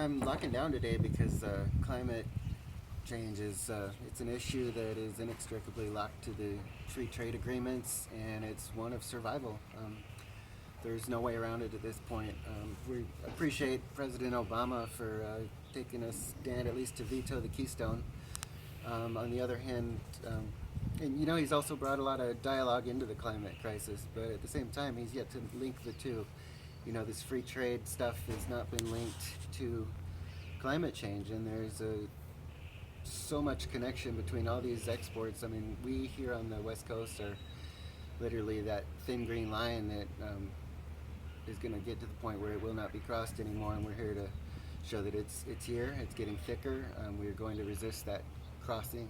I'm locking down today because climate change is it's an issue that is inextricably locked to the free trade agreements, and it's one of survival. There's no way around it at this point. We appreciate President Obama for taking a stand at least to veto the Keystone. On the other hand, and he's also brought a lot of dialogue into the climate crisis, but at the same time he's yet to link the two. This free trade stuff has not been linked to climate change, and there's so much connection between all these exports. I mean, we here on the West Coast are literally that thin green line that is going to get to the point where it will not be crossed anymore, and we're here to show that it's here, it's getting thicker. We're going to resist that crossing.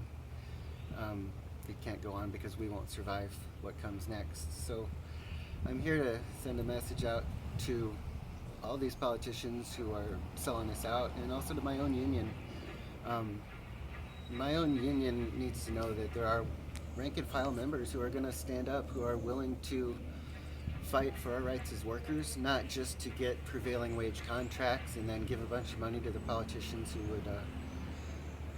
It can't go on because we won't survive what comes next. So I'm here to send a message out to all these politicians who are selling this out, and also to my own union. My own union needs to know that there are rank and file members who are going to stand up, who are willing to fight for our rights as workers, not just to get prevailing wage contracts and then give a bunch of money to the politicians who would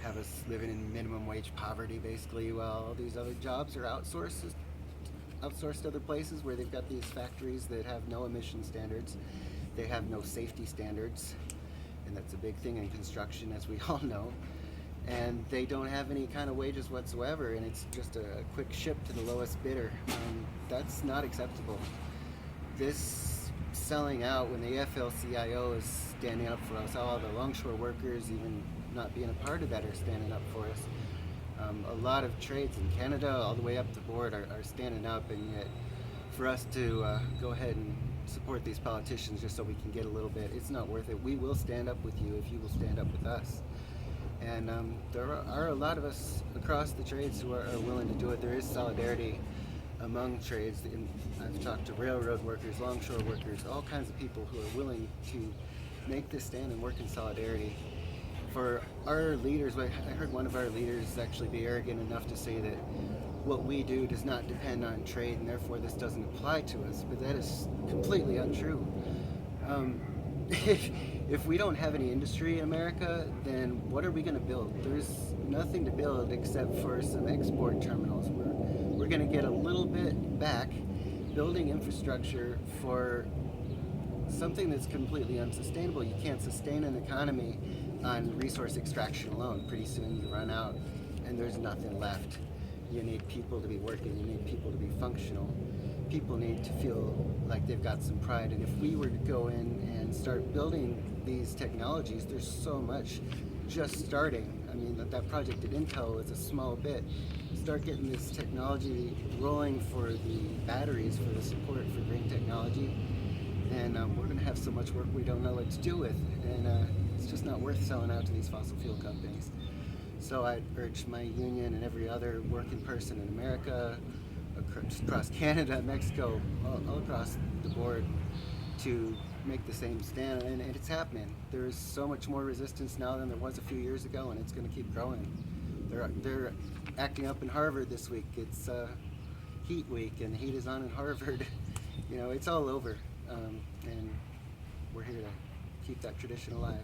have us living in minimum wage poverty, basically, while all these other jobs are outsourced to other places where they've got these factories that have no emission standards, they have no safety standards, and that's a big thing in construction, as we all know, and they don't have any kind of wages whatsoever, and it's just a quick ship to the lowest bidder. That's not acceptable. This selling out when the AFL-CIO is standing up for us, all the longshore workers, even not being a part of that, are standing up for us. A lot of trades in Canada, all the way up the board, are standing up, and yet for us to go ahead and support these politicians just so we can get a little bit, it's not worth it. We will stand up with you if you will stand up with us. And there are a lot of us across the trades who are willing to do it. There is solidarity among trades. I've talked to railroad workers, longshore workers, all kinds of people who are willing to make this stand and work in solidarity. For our leaders, I heard one of our leaders actually be arrogant enough to say that what we do does not depend on trade, and therefore this doesn't apply to us, but that is completely untrue. If we don't have any industry in America, then what are we going to build? There's nothing to build except for some export terminals. We're going to get a little bit back building infrastructure for something that's completely unsustainable. You can't sustain an economy on resource extraction alone. Pretty soon you run out and there's nothing left. You need people to be working, you need people to be functional. People need to feel like they've got some pride, and if we were to go in and start building these technologies, there's so much just starting. I mean, that project at Intel was a small bit. Start getting this technology rolling for the batteries, for the support for green technology, and we're going to have so much work we don't know what to do with, and it's just not worth selling out to these fossil fuel companies. So I urge my union and every other working person in America, across Canada, Mexico, all across the board, to make the same stand, and it's happening. There is so much more resistance now than there was a few years ago, and it's going to keep growing. They're acting up in Harvard this week. It's heat week, and the heat is on in Harvard. It's all over, and we're here to keep that tradition alive.